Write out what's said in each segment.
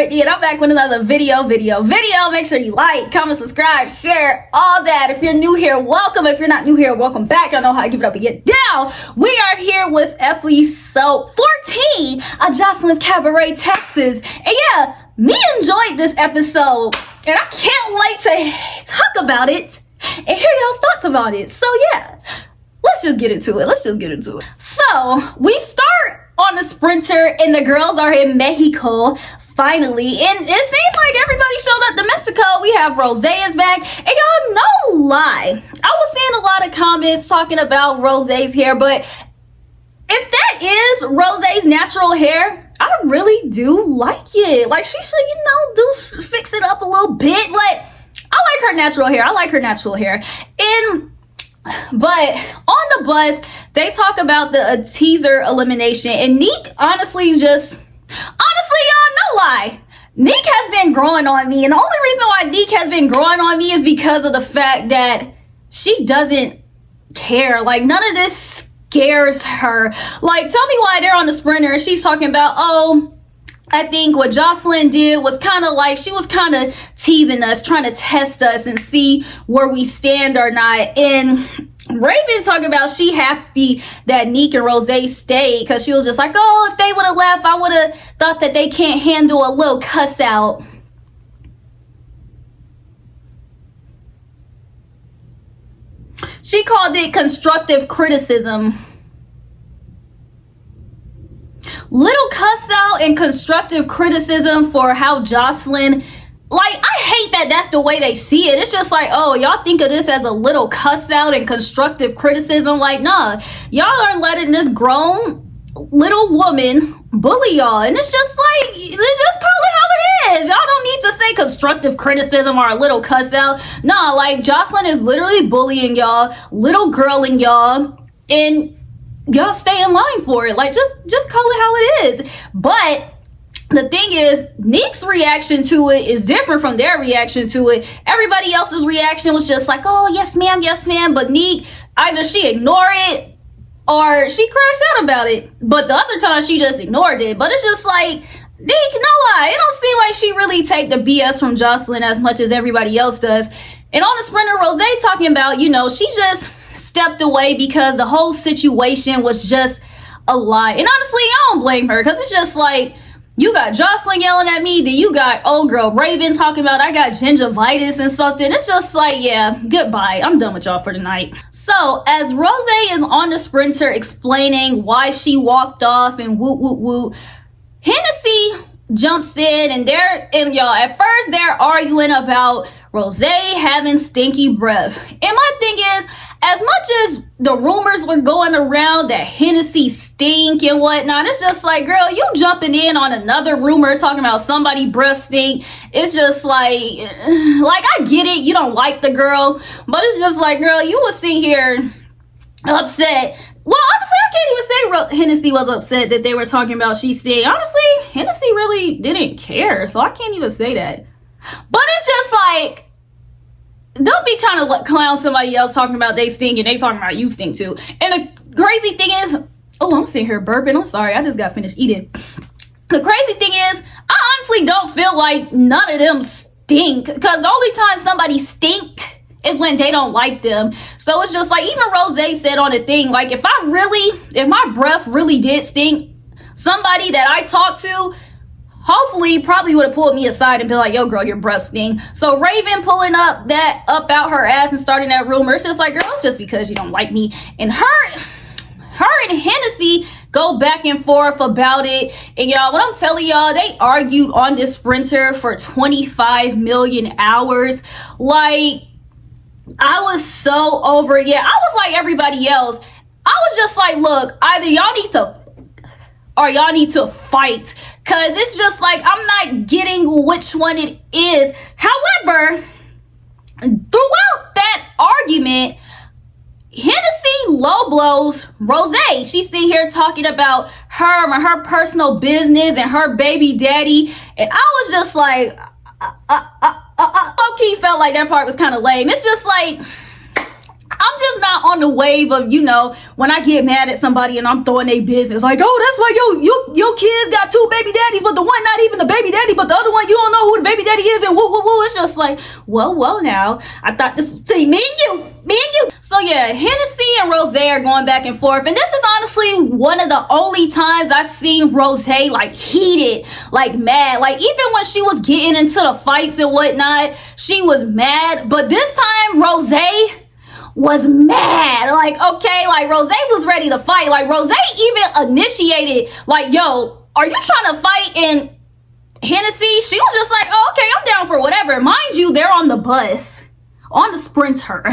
Brittany, and I'm back with another video. Make sure you like, comment, subscribe, share, all that. If you're new here, welcome. If you're not new here, welcome back. I know how to give it up and get down. We are here with episode 14 of Joseline'S Cabaret, Texas. And yeah, me enjoyed this episode, and I can't wait to talk about it and hear y'all's thoughts about it. So yeah, let's just get into it. So we start on the Sprinter, and the girls are in Mexico finally, and it seems like everybody showed up to Mexico. We have Rose is back, and y'all, no lie, I was seeing a lot of comments talking about Rose's hair, but if that is Rose's natural hair, I really do like it. Like, she should, do fix it up a little bit. Like, I like her natural hair. But on the bus, they talk about the teaser elimination, and Neek honestly, y'all, no lie, Neek has been growing on me, and the only reason why Neek has been growing on me is because of the fact that she doesn't care. Like, none of this scares her. Like, tell me why they're on the Sprinter and she's talking about, I think what Joseline did was kind of like, she was kind of teasing us, trying to test us and see where we stand or not. And Raven talking about she happy that Neek and Rose stayed, because she was just like, if they would have left, I would have thought that they can't handle a little cuss out. She called it constructive criticism. Little cuss out and constructive criticism for how Joseline, like, I hate that that's the way they see it. It's just like, y'all think of this as a little cuss out and constructive criticism. Like, nah, y'all are letting this grown little woman bully y'all, and it's just like, just call it how it is. Y'all don't need to say constructive criticism or a little cuss out. Nah, like, Joseline is literally bullying y'all, little girling y'all, and y'all stay in line for it. Like, just call it how it is. But the thing is, Neek's reaction to it is different from their reaction to it. Everybody else's reaction was just like, yes ma'am. But Neek, either she ignored it or she crashed out about it. But the other time she just ignored it. But it's just like, Neek, no lie, it don't seem like she really take the BS from Joseline as much as everybody else does. And on the Sprinter, Rose talking about, she just stepped away because the whole situation was just a lie. And honestly, I don't blame her, because it's just like, you got Joseline yelling at me, then you got old girl Raven talking about I got gingivitis and something. It's just like, yeah, goodbye. I'm done with y'all for tonight. So as Rose is on the Sprinter explaining why she walked off and woo, Hennessy jumps in, and y'all, at first they're arguing about Rose having stinky breath. And my thing is, as much as the rumors were going around that Hennessy stink and whatnot, it's just like, girl, you jumping in on another rumor talking about somebody breath stink. It's just like I get it, you don't like the girl, but it's just like, girl, you was sitting here upset. Well, honestly, I can't even say Hennessy was upset that they were talking about she stink. Honestly, Hennessy really didn't care, so I can't even say that. But it's just like, don't be trying to clown somebody else talking about they stink and they talking about you stink too. And the crazy thing is, I'm sitting here burping. I'm sorry, I just got finished eating. The crazy thing is, I honestly don't feel like none of them stink, because the only time somebody stink is when they don't like them. So it's just like, even Rose said on the thing, like, if my breath really did stink, somebody that I talked to hopefully probably would have pulled me aside and be like, yo, girl, your breath stink. So Raven pulling up out her ass and starting that rumor, it's just like, girl, it's just because you don't like me. And her and Hennessy go back and forth about it. And y'all, when I'm telling y'all, they argued on this Sprinter for 25 million hours. Like, I was so over it. Yeah, I was like everybody else. I was just like, look, either y'all need to fight, because it's just like, I'm not getting which one it is. However, throughout that argument, Hennessy low blows Rose. She's sitting here talking about her personal business and her baby daddy, and I was just like, low-key felt like that part was kind of lame. It's just like, I'm just not on the wave of, you know, when I get mad at somebody and I'm throwing their business, like, oh, that's why your kids got 2 baby daddies, but the one not even the baby daddy, but the other one you don't know who the baby daddy is, and woo woo woo. It's just like, well now, I thought this was me and you. So yeah, Hennessy and Rose are going back and forth, and this is honestly one of the only times I've seen Rose like heated, like mad. Like even when she was getting into the fights and whatnot, she was mad, but this time Rose was mad. Like, okay, like Rose was ready to fight. Like Rose even initiated, like, yo, are you trying to fight? And Hennessy, she was just like, oh, okay, I'm down for whatever. Mind you, they're on the bus, on the Sprinter.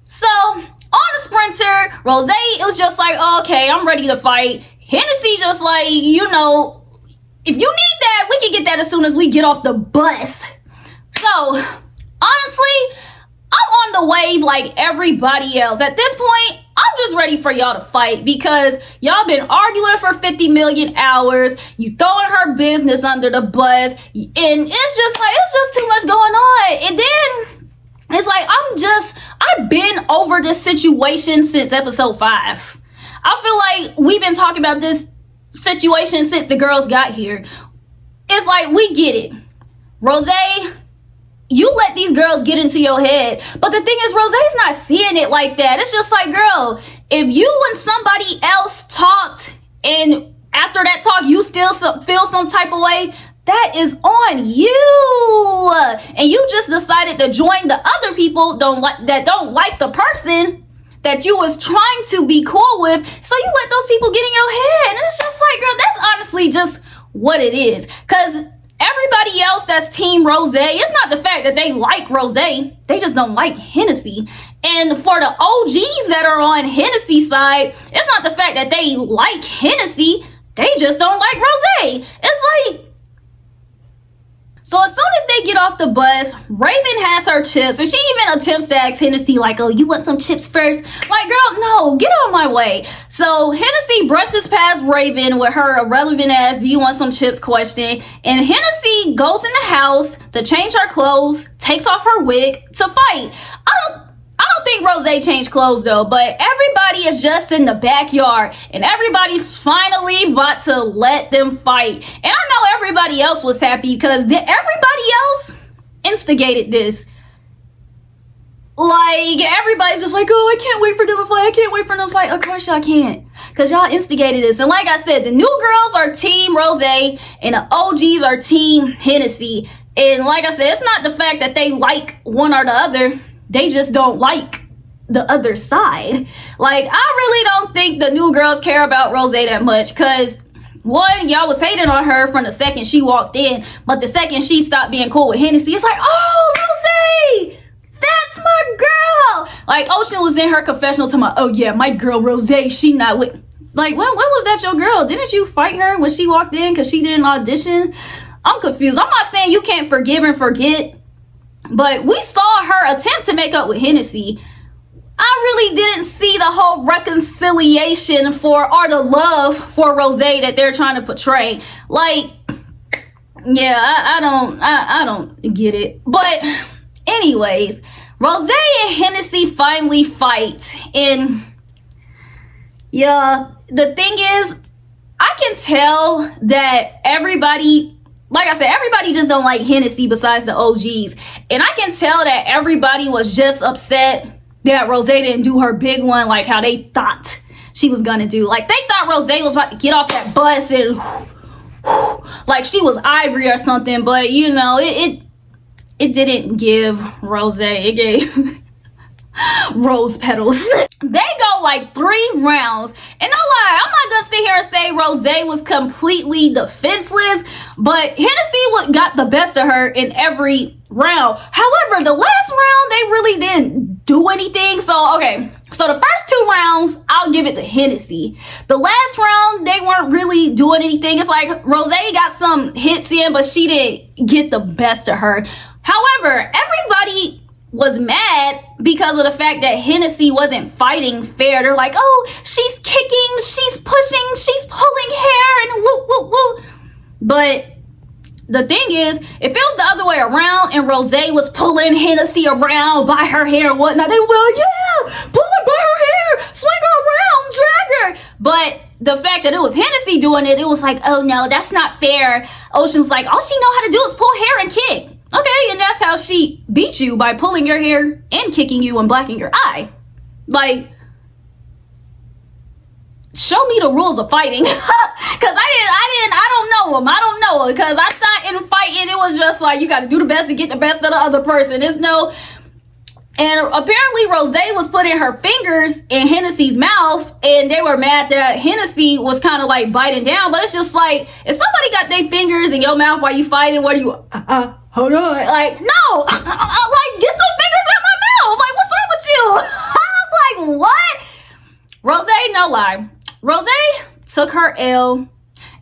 So on the Sprinter, Rose, it was just like, oh, okay, I'm ready to fight. Hennessy just like, you know, if you need that, we can get that as soon as we get off the bus. So honestly, I'm on the wave like everybody else. At this point, I'm just ready for y'all to fight because y'all been arguing for 50 million hours. You throwing her business under the bus, and it's just too much going on. And then it's like I've been over this situation since episode 5. I feel like we've been talking about this situation since the girls got here. It's like we get it, Rose. You let these girls get into your head. But the thing is, Rose's not seeing it like that. It's just like, girl, if you and somebody else talked and after that talk, you still feel some type of way, that is on you. And you just decided to join the other people that don't like the person that you was trying to be cool with. So you let those people get in your head. And it's just like, girl, that's honestly just what it is. Because everybody else that's Team Rose, it's not the fact that they like Rose, they just don't like Hennessy. And for the OGs that are on Hennessy's side, it's not the fact that they like Hennessy, they just don't like Rose. It's like, so as soon as they get off the bus, Raven has her chips, and she even attempts to ask Hennessy, like, oh, you want some chips first? Like, girl, no, get out of my way. So Hennessy brushes past Raven with her irrelevant ass, do you want some chips question, and Hennessy goes in the house to change her clothes, takes off her wig to fight. I don't think Rose changed clothes though, but everybody is just in the backyard and everybody's finally about to let them fight. And I know everybody else was happy because everybody else instigated this. Like, everybody's just like, oh, I can't wait for them to fight. I can't wait for them to fight. Of course y'all can't, because y'all instigated this. And like I said, the new girls are Team Rose and the OGs are Team Hennessy. And like I said, it's not the fact that they like one or the other. They just don't like the other side. Like, I really don't think the new girls care about Rose that much, because one, y'all was hating on her from the second she walked in, but the second she stopped being cool with Hennessy, it's like, oh, Rose, that's my girl. Like, Ocean was in her confessional to my, oh yeah, my girl Rose, she not with, like, when was that your girl? Didn't you fight her when she walked in because she didn't audition? I'm confused. I'm not saying you can't forgive and forget, but we saw her attempt to make up with Hennessy. I really didn't see the whole reconciliation or the love for Rose that they're trying to portray. Like, yeah, I don't get it. But anyways, Rose and Hennessy finally fight. And yeah, the thing is, I can tell that everybody, like I said, everybody just don't like Hennessy besides the OGs. And I can tell that everybody was just upset that Rose didn't do her big one like how they thought she was gonna do. Like, they thought Rose was about to get off that bus and like she was Ivory or something. But, you know, it didn't give Rose. It gave rose petals. They go like 3 rounds, and no lie, I'm not gonna sit here and say Rose was completely defenseless, but Hennessy got the best of her in every round. However, the last round they really didn't do anything. So okay, so the first 2 rounds I'll give it to Hennessy. The last round they weren't really doing anything. It's like Rose got some hits in, but she didn't get the best of her. However, everybody was mad because of the fact that Hennessy wasn't fighting fair. They're like, oh, she's kicking, she's pushing, she's pulling hair, and woo, woo, woo. But the thing is, if it was the other way around and Rose was pulling Hennessy around by her hair and whatnot, they were, well, yeah, pull her by fact that it was Hennessy doing it, it was like, oh no, that's not fair. Ocean's like, all she know how to do is pull hair and kick. Okay, and that's how she beat you, by pulling your hair and kicking you and blacking your eye. Like, show me the rules of fighting. Cause I don't know them. Cause I thought in fighting, it was just like, you got to do the best to get the best of the other person. There's no, and apparently Rose was putting her fingers in Hennessy's mouth, and they were mad that Hennessy was kind of like biting down. But it's just like, if somebody got their fingers in your mouth while you fighting, what do you, hold on. Like, no, like, get your fingers out my mouth. Like, what's wrong with you? I'm like, what? Rose, no lie. Rose took her L, and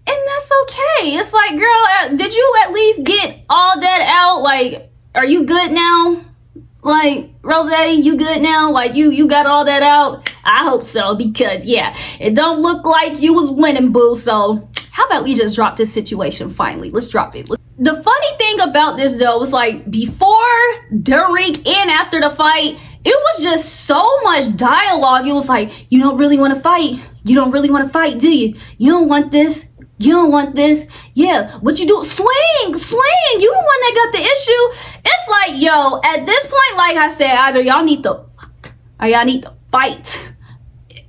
that's okay. It's like, girl, did you at least get all that out? Like, are you good now? Like, Rose, you good now? Like, you got all that out? I hope so, because yeah, it don't look like you was winning, boo. So how about we just drop this situation finally? Let's drop it. The funny thing about this though was, like, before, during, and after the fight, it was just so much dialogue. It was like, you don't really want to fight. You don't really want to fight, do you? You don't want this. You don't want this. Yeah, what you do? Swing. You the one that got the issue. It's like, yo, at this point, like I said, either y'all need to fuck or y'all need to fight.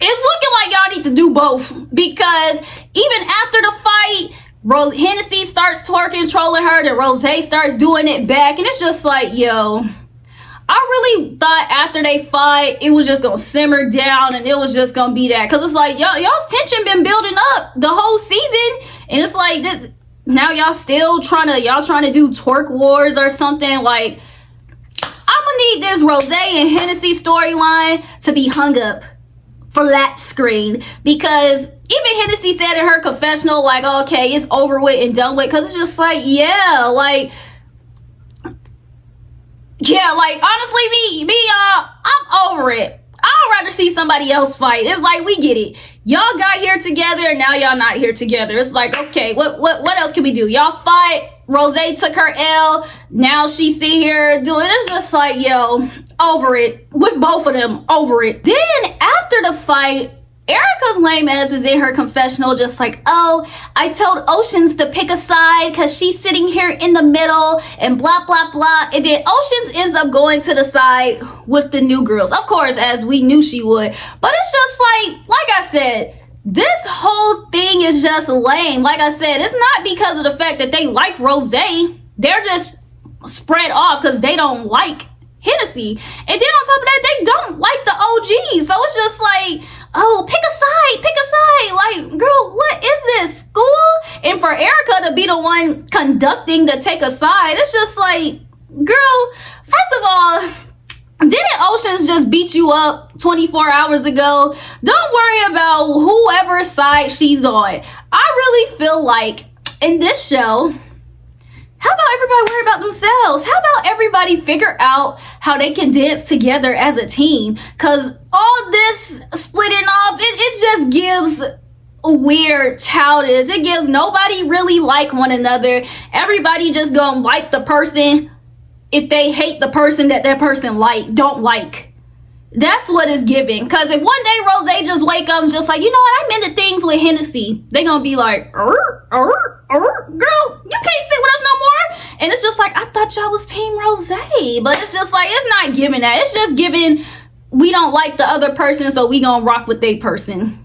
It's looking like y'all need to do both, because even after the fight, Hennessy starts twerking, trolling her, then Rose starts doing it back, and it's just like, yo, I really thought after they fight, it was just gonna simmer down and it was just gonna be that. Cause it's like, y'all's tension been building up the whole season, and it's like this now y'all still trying to do twerk wars or something. Like, I'm gonna need this Rose and Hennessy storyline to be hung up flat screen, because even Hennessy said in her confessional, like, okay, it's over with and done with. Cause it's just like, yeah, like honestly, me, I'm over it. I'd rather see somebody else fight. It's like, we get it. Y'all got here together, now y'all not here together. It's like, okay, what else can we do? Y'all fight. Rose took her L. Now she sit here doing it. It's just like, yo, over it. With both of them, over it. Then after the fight, Erica's lame ass is in her confessional just like, oh, I told Oceans to pick a side because she's sitting here in the middle and blah, blah, blah. And then Oceans ends up going to the side with the new girls. Of course, as we knew she would. But it's just like I said, this whole thing is just lame. Like I said, it's not because of the fact that they like Rose. They're just spread off because they don't like Hennessy. And then on top of that, they don't like the OGs. So it's just like, oh, pick a side. Like, girl, what is this, school? And for Erica to be the one conducting to take a side, it's just like, girl, first of all, didn't Oceans just beat you up 24 hours ago? Don't worry about whoever's side she's on. I really feel like in this show, how about everybody worry about themselves? How about everybody figure out how they can dance together as a team? Because all this splitting off, it just gives weird, childish. It gives nobody really like one another. Everybody just gonna like the person if they hate the person that person don't like. That's what it's giving. Because if one day Rose just wake up and just like, you know what, I'm into things with Hennessy, they gonna be like, girl, you can't sit with us no more. And it's just like, I thought y'all was Team Rose. But it's just like, it's not giving that. It's just giving, we don't like the other person, so we gonna rock with they person.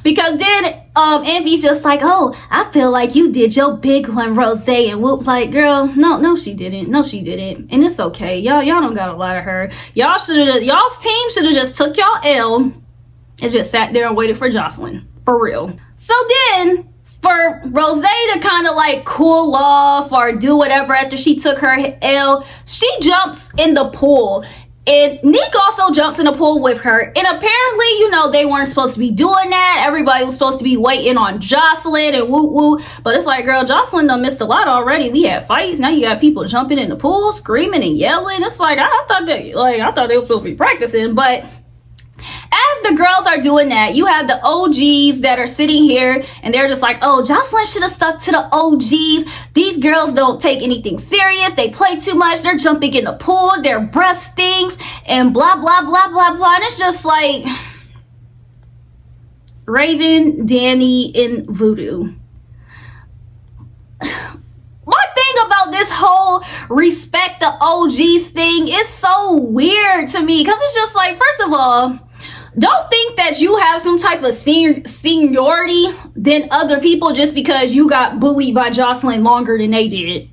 Because then Envy's just like, oh, I feel like you did your big one, Rose. And Whoop like, girl, no, she didn't. No, she didn't. And it's okay. Y'all don't gotta lie to her. Y'all's team should have just took y'all L and just sat there and waited for Jocelyn. For real. So then, for Rose to kind of like cool off or do whatever after she took her L, she jumps in the pool. And Nick also jumps in the pool with her. And apparently, they weren't supposed to be doing that. Everybody was supposed to be waiting on Jocelyn and woo. But it's like, girl, Jocelyn done missed a lot already. We had fights. Now you got people jumping in the pool, screaming and yelling. It's like, I thought they were supposed to be practicing. But as the girls are doing that, you have the OGs that are sitting here and they're just like, oh, Jocelyn should have stuck to the OGs. These girls don't take anything serious. They play too much. They're jumping in the pool. Their breath stinks and blah, blah, blah, blah, blah. And it's just like, Raven, Danny, and Voodoo. My thing about this whole respect the OGs thing is so weird to me, because it's just like, first of all, don't think that you have some type of seniority than other people just because you got bullied by Joseline longer than they did.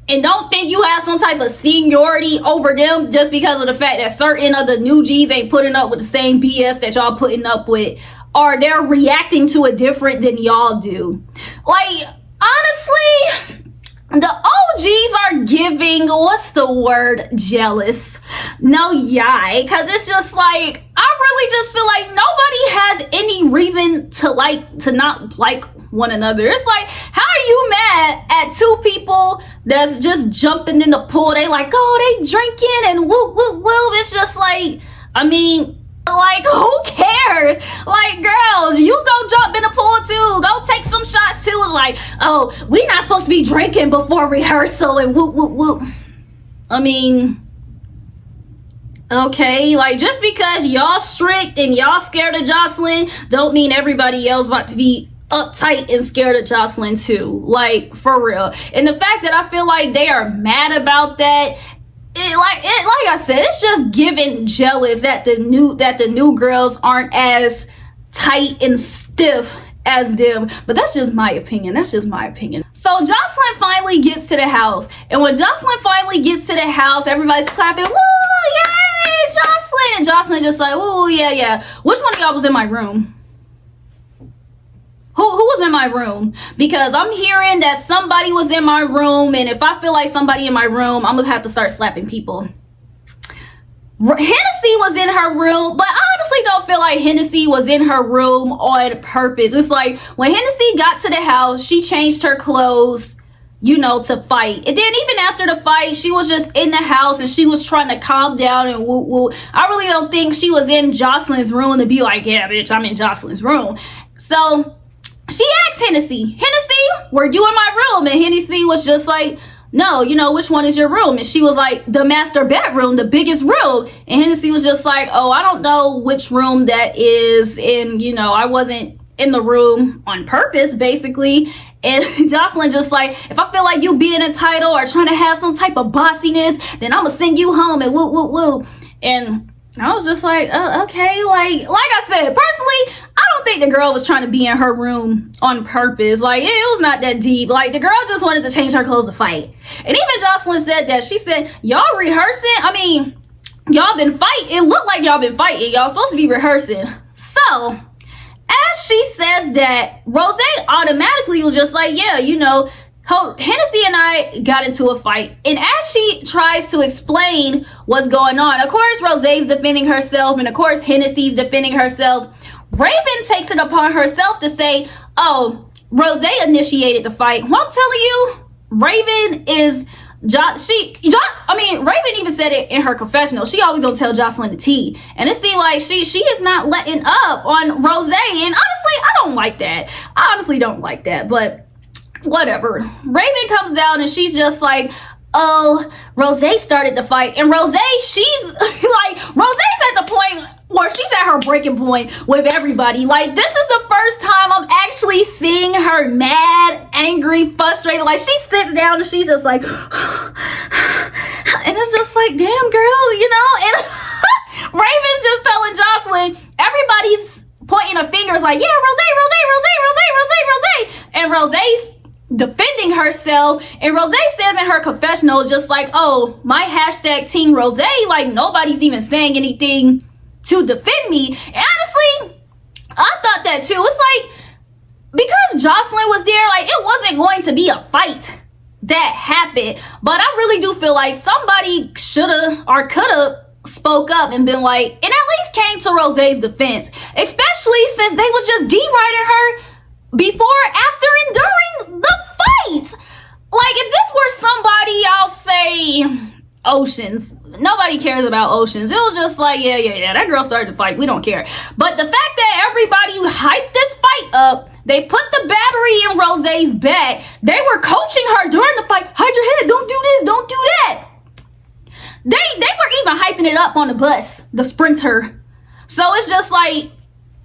And don't think you have some type of seniority over them just because of the fact that certain of the new G's ain't putting up with the same BS that y'all putting up with, or they're reacting to it different than y'all do. Like, honestly, the OGs are giving, what's the word, jealous. No, yeah, because it's just like, I really just feel like nobody has any reason to not like one another. It's like, how are you mad at two people that's just jumping in the pool? They like, oh, they drinking and woo woo woo. It's just like, I mean, like, who cares? Like, girl, you go jump in the pool too. Go take some shots too. It's like, oh, we not supposed to be drinking before rehearsal and whoop, whoop, whoop. I mean, okay, like, just because y'all strict and y'all scared of Joseline don't mean everybody else about to be uptight and scared of Joseline too. Like, for real. And the fact that I feel like they are mad about that, like I said, it's just giving jealous that the new girls aren't as tight and stiff as them. But that's just my opinion. So Joseline finally gets to the house, and when Joseline finally gets to the house, everybody's clapping, woo, yay, Joseline. And Joseline's just like, woo, yeah. Which one of y'all was in my room? Who was in my room? Because I'm hearing that somebody was in my room, and if I feel like somebody in my room, I'm gonna have to start slapping people. Hennessy was in her room, but I honestly don't feel like Hennessy was in her room on purpose. It's like, when Hennessy got to the house, she changed her clothes, you know, to fight. And then even after the fight, she was just in the house and she was trying to calm down and woo woo. I really don't think she was in Joseline's room to be like, yeah, bitch, I'm in Joseline's room. So she asked Hennessy, were you in my room? And Hennessy was just like, no, you know, which one is your room? And she was like, the master bedroom, the biggest room. And Hennessy was just like, oh, I don't know which room that is. And, you know, I wasn't in the room on purpose, basically. And Joseline just like, if I feel like you being entitled or trying to have some type of bossiness, then I'm gonna send you home and woo, woo, woo. And I was just like, okay, like I said, personally, I don't think the girl was trying to be in her room on purpose. Like, it was not that deep. Like, the girl just wanted to change her clothes to fight. And even Joseline said that. She said, y'all rehearsing? I mean, y'all been fighting. It looked like y'all been fighting. Y'all supposed to be rehearsing. So, as she says that, Rose automatically was just like, yeah, you know, Hennessy and I got into a fight. And as she tries to explain what's going on, of course, Rose's defending herself, and of course, Hennessy's defending herself. Raven takes it upon herself to say, oh, Rose initiated the fight. Well, I'm telling you, Raven is... Raven even said it in her confessional. She always don't tell Joseline the tea. And it seemed like she is not letting up on Rose. And honestly, I don't like that. I honestly don't like that. But whatever. Raven comes out and she's just like, oh, Rose started the fight. And Rose, she's like, Rose's at the point where she's at her breaking point with everybody. Like, this is the first time I'm actually seeing her mad, angry, frustrated. Like, she sits down and she's just like, and it's just like, damn, girl, you know? And Raven's just telling Joseline, everybody's pointing a finger. It's like, yeah, Rose. And Rose's defending herself, and Rose says in her confessional, just like, oh, my hashtag team Rose, like, nobody's even saying anything to defend me. And honestly, I thought that too. It's like, because Joseline was there, like, it wasn't going to be a fight that happened. But I really do feel like somebody shoulda or coulda spoke up and been like, and at least came to Rose's defense, especially since they was just deriding her before, after, and during the fight. Like, if this were somebody, I'll say Oceans, nobody cares about Oceans. It was just like, yeah, that girl started to fight, we don't care. But the fact that everybody hyped this fight up, they put the battery in Rose's back, they were coaching her during the fight, hide your head, don't do this, don't do that. They were even hyping it up on the bus, the sprinter. So it's just like,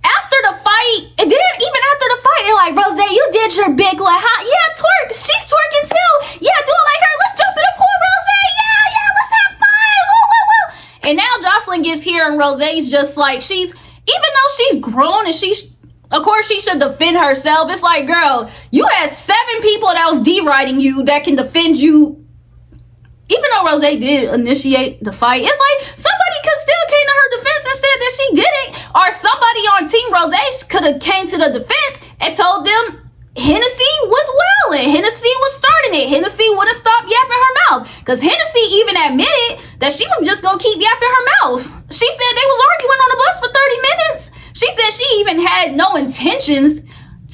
after after the fight, and then even after the fight, they're like, Rose, you did your big one. How? Yeah, twerk. She's twerking too. Yeah, do it like her. Let's jump in the pool, Rose. Yeah, let's have fun. Woo, woo, woo. And now Joseline gets here, and Rose's just like, even though she's grown and of course she should defend herself. It's like, girl, you had 7 people that was deriding you that can defend you. Even though Rose did initiate the fight, it's like somebody could still came to her defense and said that she did it. Or somebody on Team Rose could have came to the defense and told them Hennessy was wilding. Hennessy was starting it. Hennessy wouldn't stop yapping her mouth. Because Hennessy even admitted that she was just going to keep yapping her mouth. She said they was arguing on the bus for 30 minutes. She said she even had no intentions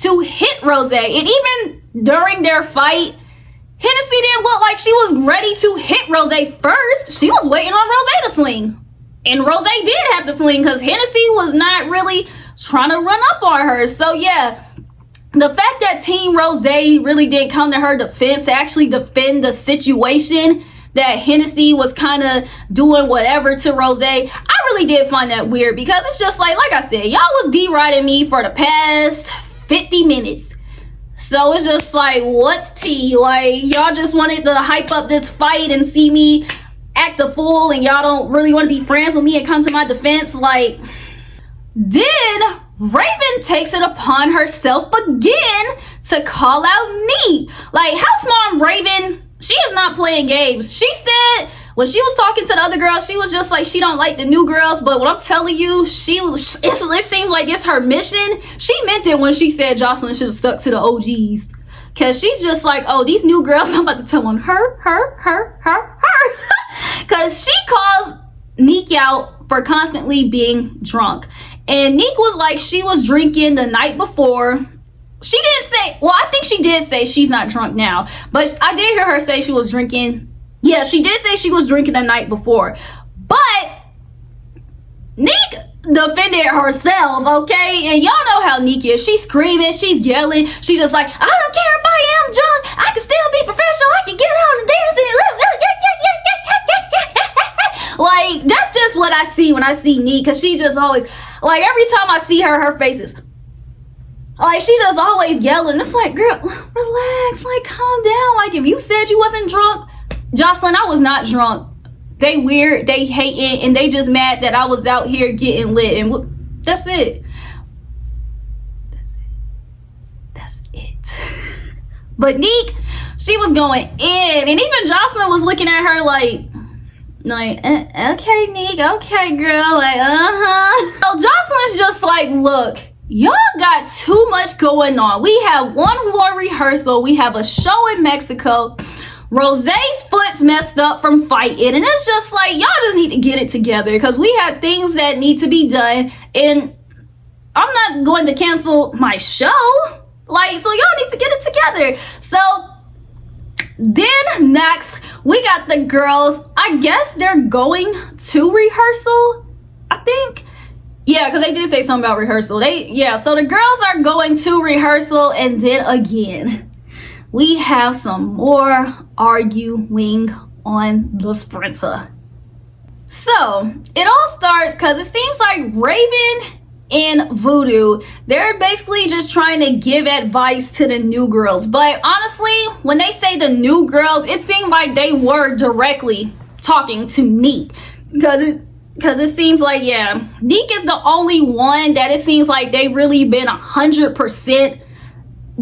to hit Rose. And even during their fight, Hennessy didn't look like she was ready to hit Rose first. She was waiting on Rose to swing. And Rose did have to swing because Hennessy was not really trying to run up on her. So yeah, the fact that Team Rose really didn't come to her defense to actually defend the situation that Hennessy was kind of doing whatever to Rose, I really did find that weird because it's just like I said, y'all was deriding me for the past 50 minutes. So it's just like, what's tea? Like, y'all just wanted to hype up this fight and see me act a fool, and y'all don't really want to be friends with me and come to my defense. Like, then Raven takes it upon herself again to call out Neek. Like, House Mom Raven, she is not playing games. She said when she was talking to the other girls, she was just like, she don't like the new girls. But what I'm telling you, it seems like it's her mission. She meant it when she said Joseline should have stuck to the OGs. Because she's just like, oh, these new girls, I'm about to tell on her. Because she calls Neek out for constantly being drunk. And Neek was like, she was drinking the night before. She didn't say, well, I think she did say she's not drunk now. But I did hear her say she was drinking. Yeah, she did say she was drinking the night before. But Neek defended herself, okay? And y'all know how Neek is. She's screaming, she's yelling. She's just like, I don't care if I am drunk. I can still be professional. I can get out and dance. Like, that's just what I see when I see Neek. Because she's just always, like, every time I see her, her face is, like, she just always yelling. It's like, girl, relax. Like, calm down. Like, if you said you wasn't drunk, Joseline, I was not drunk. They weird, they hating, and they just mad that I was out here getting lit. And that's it. That's it. But Neek, she was going in. And even Joseline was looking at her like okay, Neek, okay, girl. Like, So Joseline's just like, look, y'all got too much going on. We have one more rehearsal. We have a show in Mexico. Rose's foot's messed up from fighting, and it's just like, y'all just need to get it together because we have things that need to be done, and I'm not going to cancel my show. Like, so y'all need to get it together. So then next, we got the girls. I guess they're going to rehearsal, I think. Yeah, because they did say something about rehearsal. So the girls are going to rehearsal, and then again, we have some more arguing on the sprinter. So it all starts because it seems like Raven and Voodoo, they're basically just trying to give advice to the new girls. But honestly, when they say the new girls, it seemed like they were directly talking to Neek. Because it seems like, yeah, Neek is the only one that it seems like they really been 100%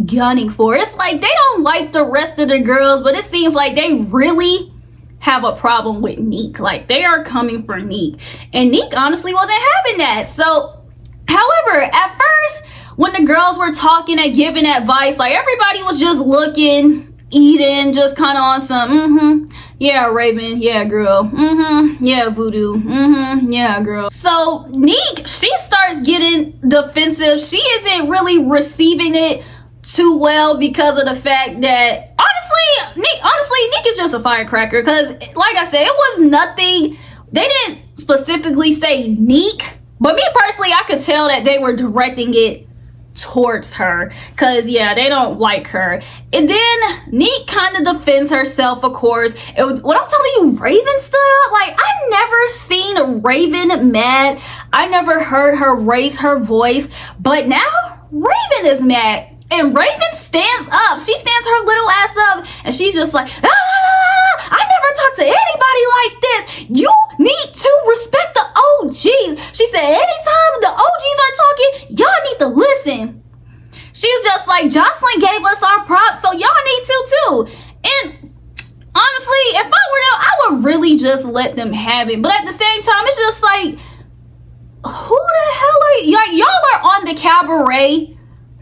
gunning for. It's like they don't like the rest of the girls, but it seems like they really have a problem with Neek. Like, they are coming for Neek, and Neek honestly wasn't having that. So, however, at first when the girls were talking and giving advice, like, everybody was just looking, eating, just kind of on some yeah, Raven, yeah, girl, yeah, Voodoo, yeah, girl. So Neek, she starts getting defensive. She isn't really receiving it too well because of the fact that honestly Neek is just a firecracker. Because like I said, it was nothing, they didn't specifically say Neek, but me personally, I could tell that they were directing it towards her, because yeah, they don't like her. And then Neek kind of defends herself, of course. And when I'm telling you, Raven stood up, like, I never seen Raven mad. I never heard her raise her voice, but now Raven is mad. And Raven stands up. She stands her little ass up, and she's just like, I never talked to anybody like this. You need to respect the OGs. She said, anytime the OGs are talking, y'all need to listen. She's just like, Joseline gave us our props, so y'all need to too. And honestly, if I were them, I would really just let them have it. But at the same time, it's just like, who the hell are you? Like, y'all are on the cabaret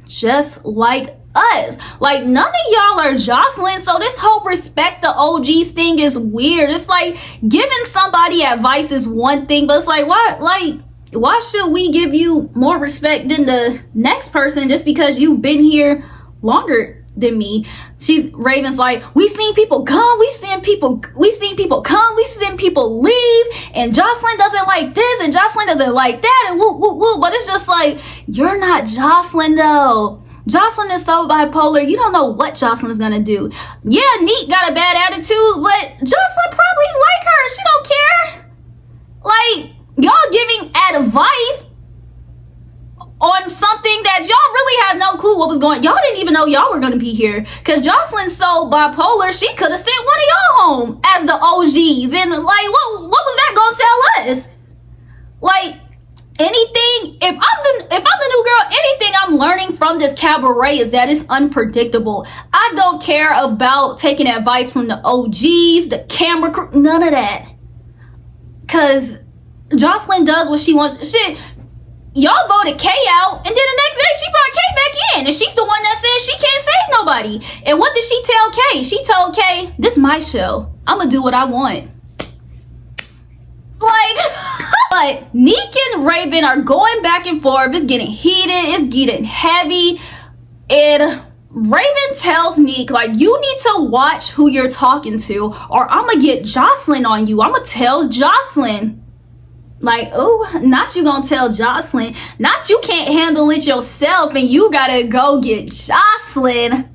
just like us. Like, none of y'all are Joseline, so this whole respect the OGs thing is weird. It's like, giving somebody advice is one thing, but it's like, why should we give you more respect than the next person just because you've been here longer than me? Raven's like, we seen people come, we seen people come, we seen people leave, and Joseline doesn't like this, and Joseline doesn't like that, and woo woo woo. But it's just like, you're not Joseline though. Joseline is so bipolar. You don't know what Joseline is gonna do. Yeah, Neek got a bad attitude, but Joseline probably like her. She don't care. Like, y'all giving advice on something that y'all really had no clue what was going on. Y'all didn't even know y'all were going to be here, because Joseline's so bipolar, she could have sent one of y'all home as the OGs, and like, what was that going to tell us? Like, anything, if I'm the new girl, anything I'm learning from this cabaret is that it's unpredictable. I don't care about taking advice from the OGs, the camera crew, none of that, because Joseline does what she wants. Shit, y'all voted Kay out, and then the next day she brought Kay back in, and she's the one that says she can't save nobody. And what did she tell Kay? She told Kay, this is my show, I'm gonna do what I want. Like, but Neek and Raven are going back and forth. It's getting heated, it's getting heavy, and Raven tells Neek, like, you need to watch who you're talking to, or I'm gonna get Joseline on you. I'm gonna tell Joseline. Like, oh, not you gonna tell Joseline. Not you can't handle it yourself and you gotta go get Joseline.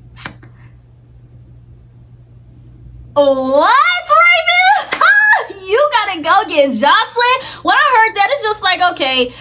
What, Raven? You gotta go get Joseline? When I heard that, it's just like, okay,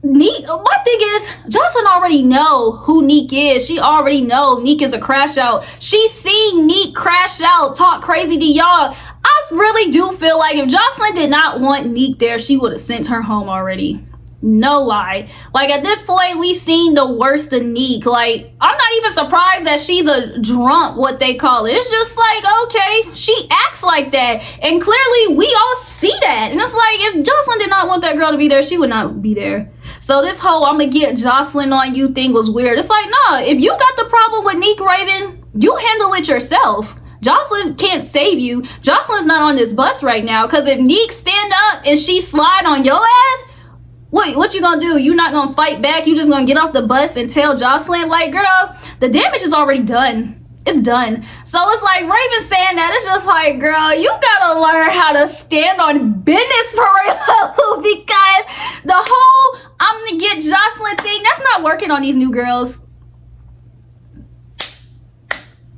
Neek, my thing is, Joseline already know who Neek is. She already know Neek is a crash out. She seen Neek crash out, talk crazy to y'all. I really do feel like if Joseline did not want Neek there, she would have sent her home already. No lie. Like, at this point, we seen the worst of Neek. Like, I'm not even surprised that she's a drunk, what they call it. It's just like, okay, she acts like that, and clearly we all see that. And it's like, if Joseline did not want that girl to be there, she would not be there. So this whole I'm gonna get Joseline on you thing was weird. It's like, nah, if you got the problem with Neek, Raven, you handle it yourself. Joseline can't save you. Joseline's not on this bus right now, because if Neek stand up and she slide on your ass, what you gonna do? You not gonna fight back? You just gonna get off the bus and tell Joseline, like, girl, the damage is already done. It's done. So it's like, Raven saying that, it's just like, girl, you gotta learn how to stand on business for real, because the whole I'm gonna get Joseline thing, that's not working on these new girls.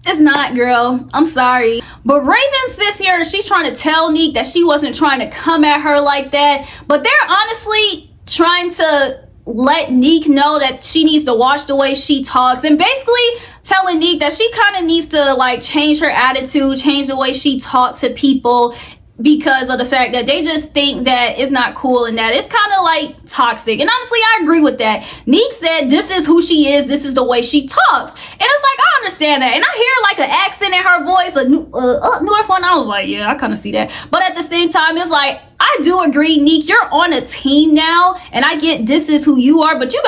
It's not, girl. I'm sorry. But Raven sits here and she's trying to tell Neek that she wasn't trying to come at her like that. But they're honestly trying to let Neek know that she needs to watch the way she talks, and basically telling Neek that she kind of needs to, like, change her attitude, change the way she talks to people, because of the fact that they just think that it's not cool and that it's kind of like toxic. And honestly, I agree with that. Neek said this is who she is, this is the way she talks, and it's like, I understand that. And I hear like an accent in her voice, a up north one. I was like, yeah, I kind of see that. But at the same time, it's like, I do agree, Neek, you're on a team now, and I get this is who you are, but you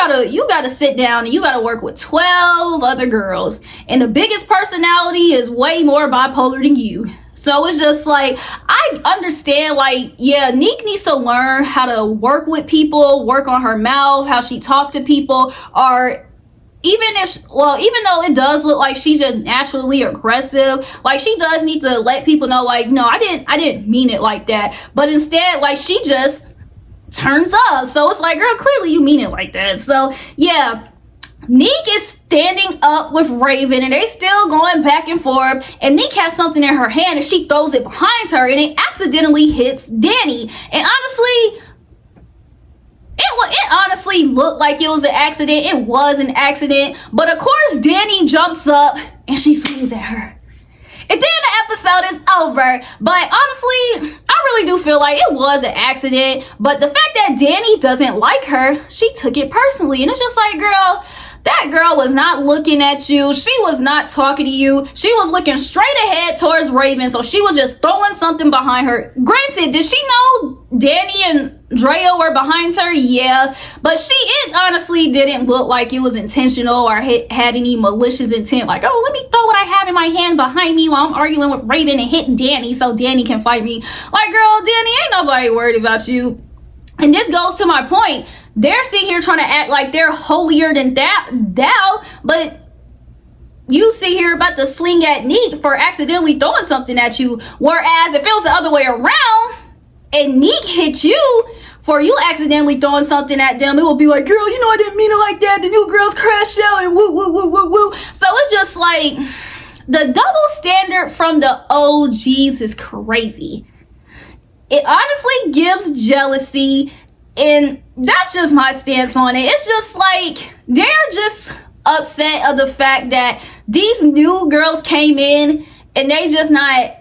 gotta sit down and you gotta work with 12 other girls, and the biggest personality is way more bipolar than you. So it's just like, I understand, like, yeah, Neek needs to learn how to work with people, work on her mouth, how she talk to people, or even though it does look like she's just naturally aggressive, like, she does need to let people know, like, no, I didn't mean it like that. But instead, like, she just turns up. So it's like, girl, clearly you mean it like that. So yeah, Neek is standing up with Raven and they still going back and forth, and Neek has something in her hand and she throws it behind her and it accidentally hits Danny. And honestly, it honestly looked like it was an accident. It was an accident, but of course Danny jumps up and she swings at her. And then the episode is over. But honestly, I really do feel like it was an accident. But the fact that Danny doesn't like her, she took it personally. And it's just like, girl, that girl was not looking at you. She was not talking to you. She was looking straight ahead towards Raven. So she was just throwing something behind her. Granted, did she know Danny and Drea were behind her? Yeah. But it honestly didn't look like it was intentional or had any malicious intent. Like, oh, let me throw what I have in my hand behind me while I'm arguing with Raven and hit Danny so Danny can fight me. Like, girl, Danny, ain't nobody worried about you. And this goes to my point. They're sitting here trying to act like they're holier than thou, but you sit here about to swing at Neek for accidentally throwing something at you. Whereas if it was the other way around and Neek hit you for you accidentally throwing something at them, it will be like, girl, you know I didn't mean it like that. The new girls crashed out and woo, woo, woo, woo, woo. So it's just like the double standard from the OGs is crazy. It honestly gives jealousy. And that's just my stance on it. It's just like they're just upset of the fact that these new girls came in and they just not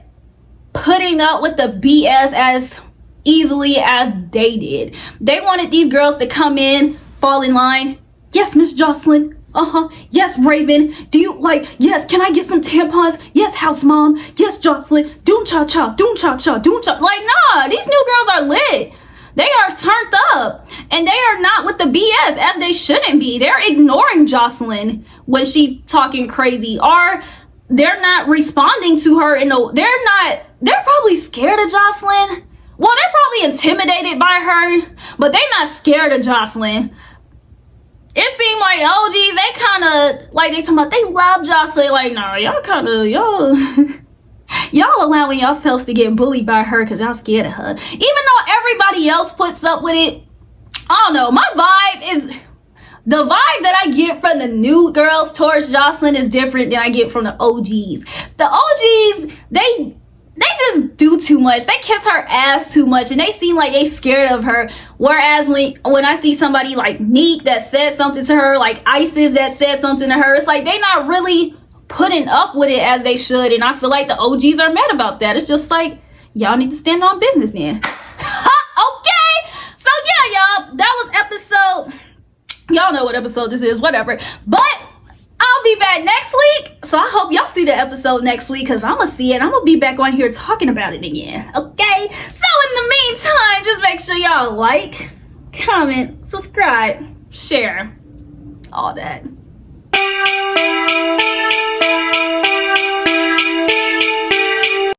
putting up with the BS as easily as they did. They wanted these girls to come in, fall in line. Yes, Miss Jocelyn. Yes, Raven. Do you yes, can I get some tampons? Yes, house mom. Yes, Jocelyn. Doom cha cha, doom cha cha, doom cha. Like, nah, these new girls are lit. They are turned up and they are not with the BS as they shouldn't be. They're ignoring Jocelyn when she's talking crazy, or they're not responding to her. They're probably scared of Jocelyn. Well, they're probably intimidated by her, but they're not scared of Jocelyn. It seemed like OGs, they kind of like, they talking about they love Jocelyn. Like, nah, y'all allowing yourselves to get bullied by her because y'all scared of her. Even though everybody else puts up with it, I don't know. The vibe that I get from the new girls towards Jocelyn is different than I get from the OGs. The OGs, they just do too much. They kiss her ass too much and they seem like they scared of her. Whereas when I see somebody like Neek that said something to her, like Isis that said something to her, it's like they not really putting up with it as they should. And I feel like the OGs are mad about that. It's just like, y'all need to stand on business then. Okay, so yeah, y'all, that was episode, y'all know what episode this is, whatever. But I'll be back next week, so I hope y'all see the episode next week, because I'm gonna see it. I'm gonna be back on here talking about it again. Okay, so in the meantime, just make sure y'all like, comment, subscribe, share, all that.